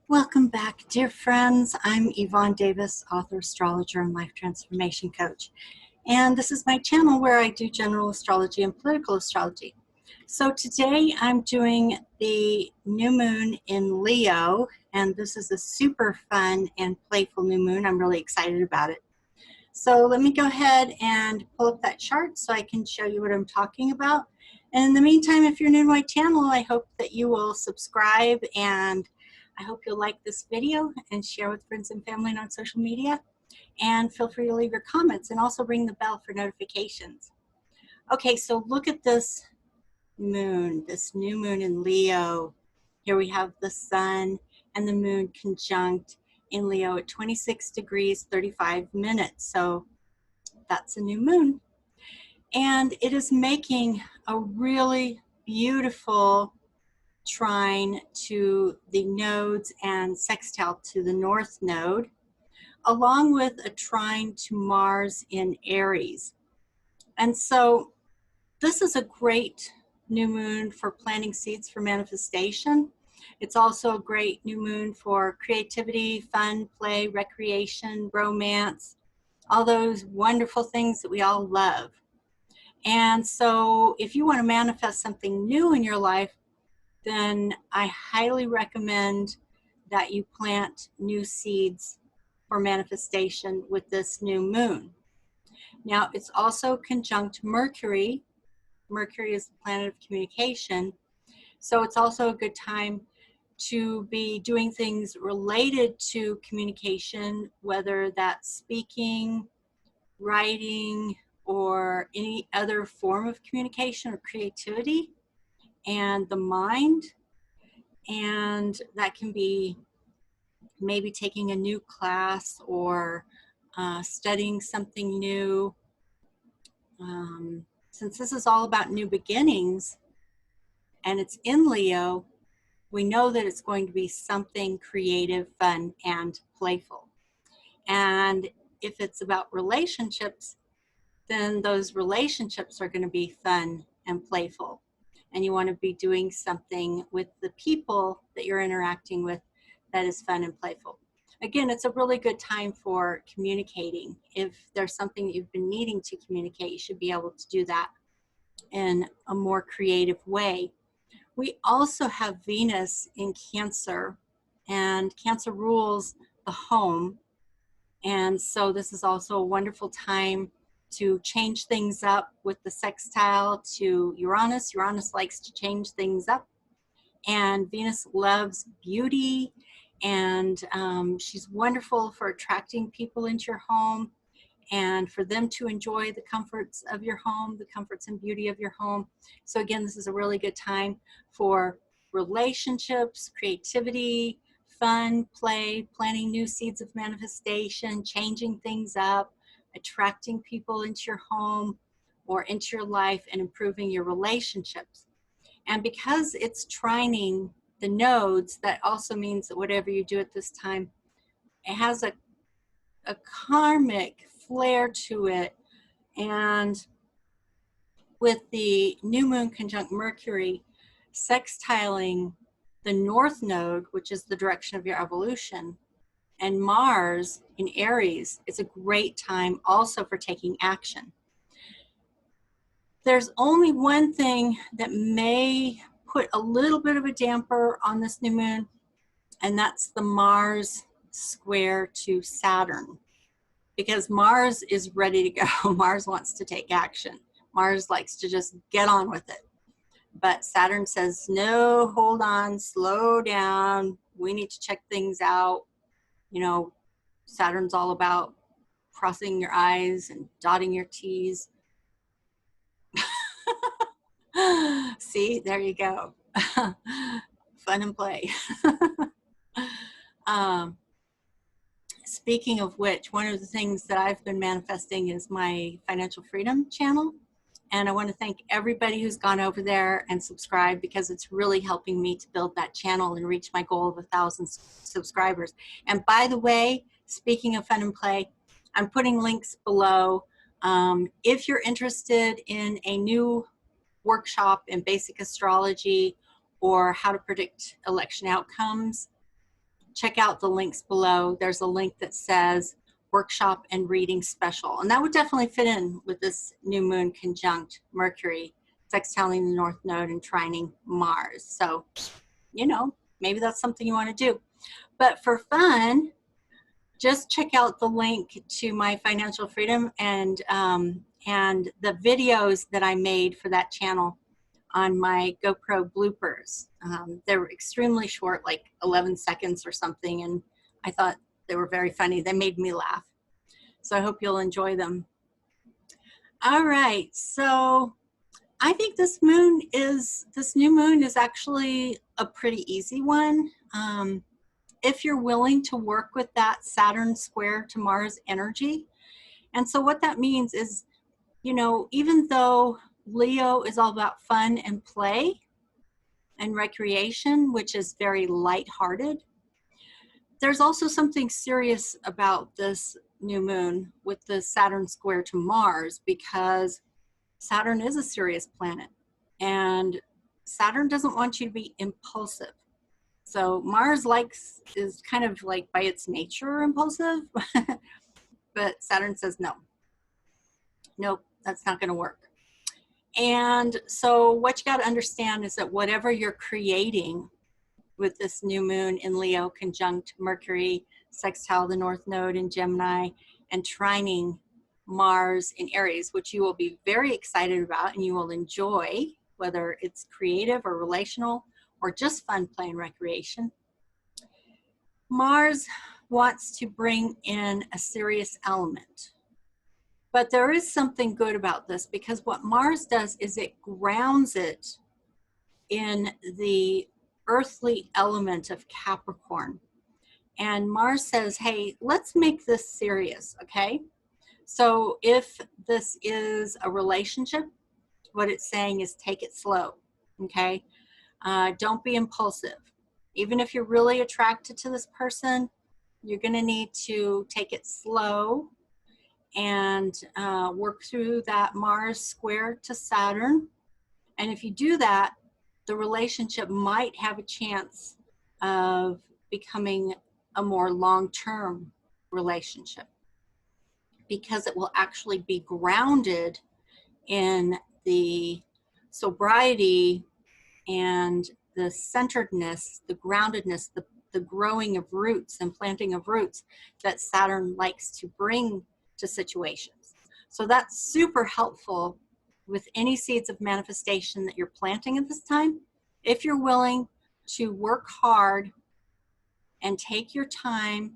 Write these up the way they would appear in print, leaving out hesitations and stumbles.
Welcome back, dear friends. I'm Evon Davis, author, astrologer, and life transformation coach. And this is my channel where I do general astrology and political astrology. So today I'm doing the new moon in Leo, and this is a super fun and playful new moon. I'm really excited about it. So let me go ahead and pull up that chart so I can show you what I'm talking about. And in the meantime, if you're new to my channel, I hope that you will subscribe, and I hope you'll like this video and share with friends and family and on social media. And feel free to leave your comments and also ring the bell for notifications. Okay, so look at this moon, this new moon in Leo. Here we have the sun and the moon conjunct in Leo at 26 degrees 35 minutes. So that's a new moon. And it is making a really beautiful trine to the nodes and sextile to the north node, along with a trine to Mars in Aries. And so this is a great new moon for planting seeds for manifestation. It's also a great new moon for creativity, fun, play, recreation, romance, all those wonderful things that we all love. And so if you want to manifest something new in your life, then I highly recommend that you plant new seeds for manifestation with this new moon. Now, it's also conjunct Mercury. Mercury is the planet of communication. So it's also a good time to be doing things related to communication, whether that's speaking, writing, or any other form of communication or creativity and the mind. And that can be maybe taking a new class or studying something new. Since this is all about new beginnings and it's in Leo, we know that it's going to be something creative, fun, and playful. And if it's about relationships, then those relationships are going to be fun and playful. And you want to be doing something with the people that you're interacting with that is fun and playful. Again, it's a really good time for communicating. If there's something that you've been needing to communicate, you should be able to do that in a more creative way. We also have Venus in Cancer, and Cancer rules the home. And so this is also a wonderful time to change things up with the sextile to Uranus. Uranus likes to change things up. And Venus loves beauty, and she's wonderful for attracting people into your home and for them to enjoy the comforts of your home, the comforts and beauty of your home. So again, this is a really good time for relationships, creativity, fun, play, planting new seeds of manifestation, changing things up, attracting people into your home or into your life, and improving your relationships. And because it's trining the nodes, that also means that whatever you do at this time, it has a karmic flair to it. And with the new moon conjunct Mercury sextiling the north node, which is the direction of your evolution, and Mars in Aries, it's a great time also for taking action. There's only one thing that may put a little bit of a damper on this new moon, and that's the Mars square to Saturn. Because Mars is ready to go. Mars wants to take action. Mars likes to just get on with it. But Saturn says, no, hold on, slow down. We need to check things out. You know, Saturn's all about crossing your I's and dotting your T's. See, there you go. Fun and play. Speaking of which, one of the things that I've been manifesting is my Financial Freedom channel. And I want to thank everybody who's gone over there and subscribed, because it's really helping me to build that channel and reach my goal of 1,000 subscribers. And by the way, speaking of fun and play, I'm putting links below. If you're interested in a new workshop in basic astrology or how to predict election outcomes, check out the links below. There's a link that says workshop and reading special, and that would definitely fit in with this new moon conjunct Mercury, sextiling the North Node and trining Mars. So, you know, maybe that's something you want to do. But for fun, just check out the link to my financial freedom and the videos that I made for that channel on my GoPro bloopers. They were extremely short, like 11 seconds or something, and I thought they were very funny. They made me laugh. So I hope you'll enjoy them. All right, so I think this new moon is actually a pretty easy one. If you're willing to work with that Saturn square to Mars energy. And so what that means is, you know, even though Leo is all about fun and play and recreation, which is very lighthearted, there's also something serious about this new moon with the Saturn square to Mars, because Saturn is a serious planet and Saturn doesn't want you to be impulsive. So Mars is kind of like by its nature impulsive, but Saturn says no. Nope, that's not going to work. And so what you got to understand is that whatever you're creating with this new moon in Leo conjunct Mercury, sextile the North Node in Gemini, and trining Mars in Aries, which you will be very excited about and you will enjoy, whether it's creative or relational or just fun, play, and recreation. Mars wants to bring in a serious element. But there is something good about this, because what Mars does is it grounds it in the earthly element of Capricorn. And Mars says, hey, let's make this serious, okay? So if this is a relationship, what it's saying is take it slow, okay? Don't be impulsive. Even if you're really attracted to this person, you're gonna need to take it slow and work through that Mars square to Saturn. And if you do that, the relationship might have a chance of becoming a more long-term relationship, because it will actually be grounded in the sobriety and the centeredness, the groundedness, the growing of roots and planting of roots that Saturn likes to bring to situations. So that's super helpful with any seeds of manifestation that you're planting at this time. If you're willing to work hard and take your time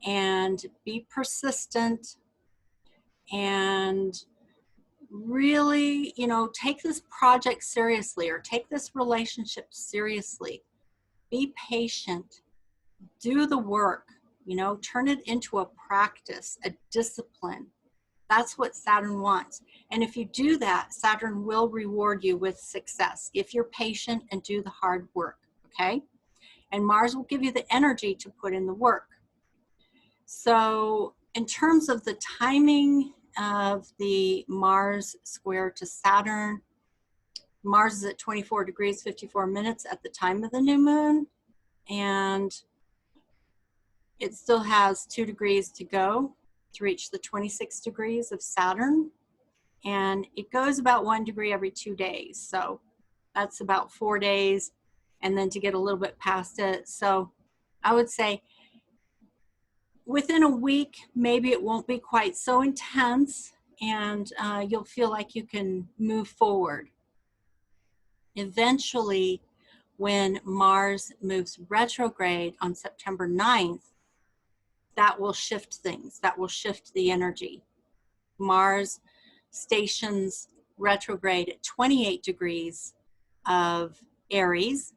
and be persistent and really, you know, take this project seriously or take this relationship seriously, be patient, do the work, you know, turn it into a practice, a discipline. That's what Saturn wants. And if you do that, Saturn will reward you with success if you're patient and do the hard work, okay? And Mars will give you the energy to put in the work. So in terms of the timing of the Mars square to Saturn, Mars is at 24 degrees, 54 minutes at the time of the new moon, and it still has 2 degrees to go to reach the 26 degrees of Saturn, and it goes about 1 degree every 2 days. So that's about 4 days, and then to get a little bit past it. So I would say within a week, maybe it won't be quite so intense, and you'll feel like you can move forward. Eventually, when Mars moves retrograde on September 9th, that will shift things, that will shift the energy. Mars stations retrograde at 28 degrees of Aries,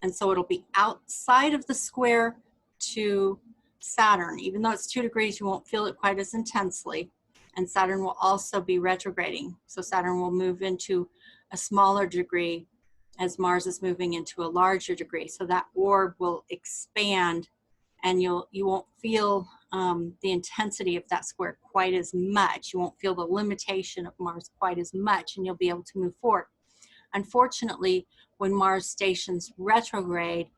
and so it'll be outside of the square to Saturn. Even though it's 2 degrees, you won't feel it quite as intensely. And Saturn will also be retrograding. So Saturn will move into a smaller degree as Mars is moving into a larger degree. So that orb will expand, and you won't feel the intensity of that square quite as much. You won't feel the limitation of Mars quite as much, and you'll be able to move forward. Unfortunately, when Mars stations retrograde,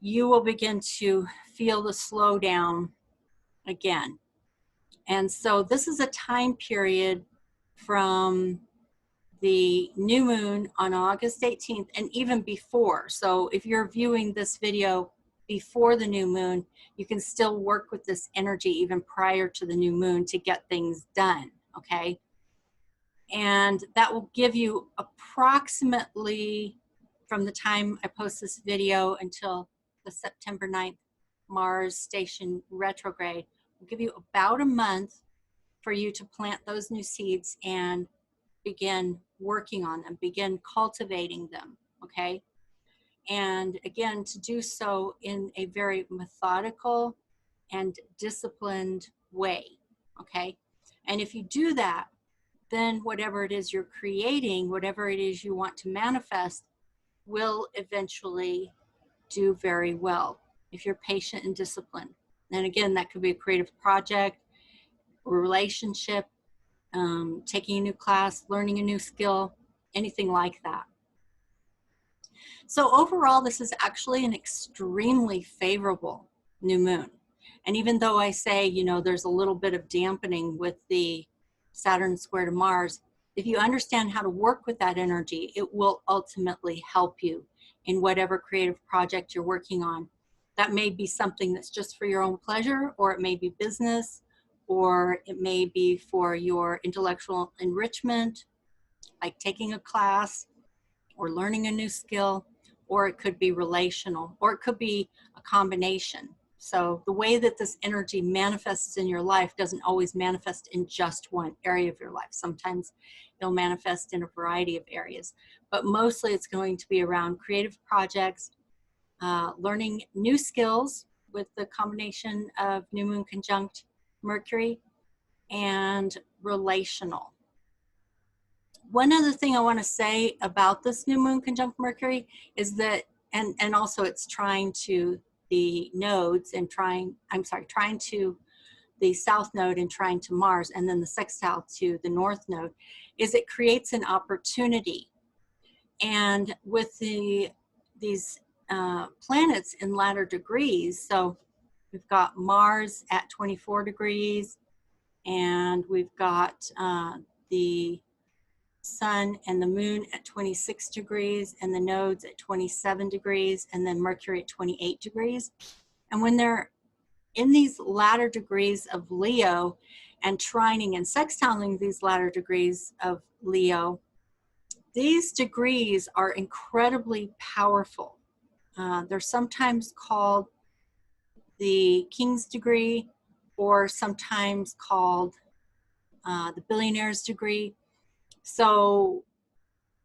you will begin to feel the slowdown again. And so this is a time period from the new moon on August 18th and even before. So if you're viewing this video before the new moon, you can still work with this energy even prior to the new moon to get things done, okay? And that will give you approximately, from the time I post this video until the September 9th Mars station retrograde, will give you about a month for you to plant those new seeds and begin working on them, begin cultivating them, okay? And again, to do so in a very methodical and disciplined way, okay? And if you do that, then whatever it is you're creating, whatever it is you want to manifest, will eventually do very well if you're patient and disciplined. And again, that could be a creative project, a relationship, taking a new class, learning a new skill, anything like that. So overall, this is actually an extremely favorable new moon. And even though I say, you know, there's a little bit of dampening with the Saturn square to Mars, if you understand how to work with that energy, it will ultimately help you in whatever creative project you're working on. That may be something that's just for your own pleasure, or it may be business, or it may be for your intellectual enrichment, like taking a class or learning a new skill, or it could be relational, or it could be a combination. So the way that this energy manifests in your life doesn't always manifest in just one area of your life. Sometimes it'll manifest in a variety of areas, but mostly it's going to be around creative projects, learning new skills with the combination of new moon conjunct Mercury, and relational. One other thing I want to say about this new moon conjunct Mercury is that, and also it's trying to the nodes and trying to the south node and trying to Mars, and then the sextile to the north node, is it creates an opportunity. And with these planets in latter degrees, so we've got Mars at 24 degrees, and we've got the Sun and the Moon at 26 degrees, and the nodes at 27 degrees, and then Mercury at 28 degrees. And when they're in these latter degrees of Leo and trining and sextiling these latter degrees of Leo, these degrees are incredibly powerful. They're sometimes called the King's degree, or sometimes called the Billionaire's degree. So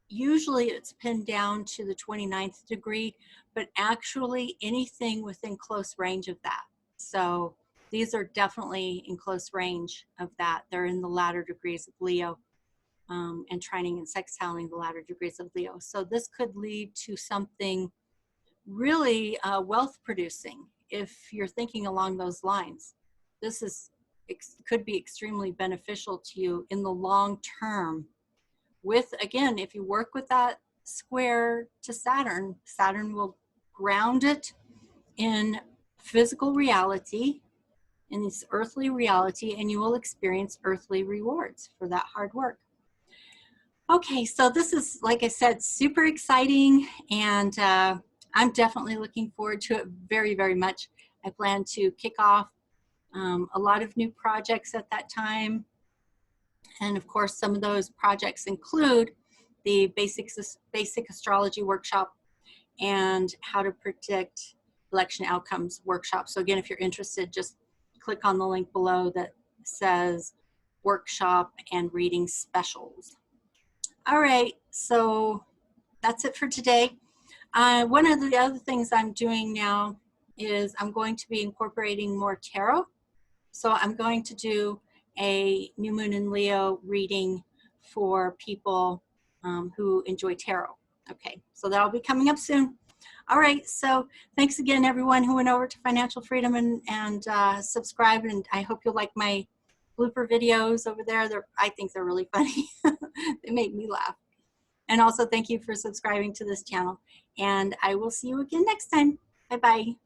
usually it's pinned down to the 29th degree, but actually anything within close range of that. So these are definitely in close range of that. They're in the latter degrees of Leo, and trining and sextiling the latter degrees of Leo. So this could lead to something really wealth producing if you're thinking along those lines. This could be extremely beneficial to you in the long term. With, again, if you work with that square to Saturn, Saturn will ground it in physical reality, in this earthly reality, and you will experience earthly rewards for that hard work. Okay, so this is, like I said, super exciting, and I'm definitely looking forward to it very, very much. I plan to kick off a lot of new projects at that time. And of course, some of those projects include the basic astrology workshop and how to predict election outcomes workshop. So again, if you're interested, just click on the link below that says workshop and reading specials. All right, so that's it for today. One of the other things I'm doing now is I'm going to be incorporating more tarot. So I'm going to do a new moon in Leo reading for people who enjoy tarot. Okay, so that'll be coming up soon. All right, so thanks again, everyone who went over to Financial Freedom and subscribed, and I hope you'll like my blooper videos over there. I think they're really funny. They make me laugh. And also thank you for subscribing to this channel, and I will see you again next time. Bye-bye.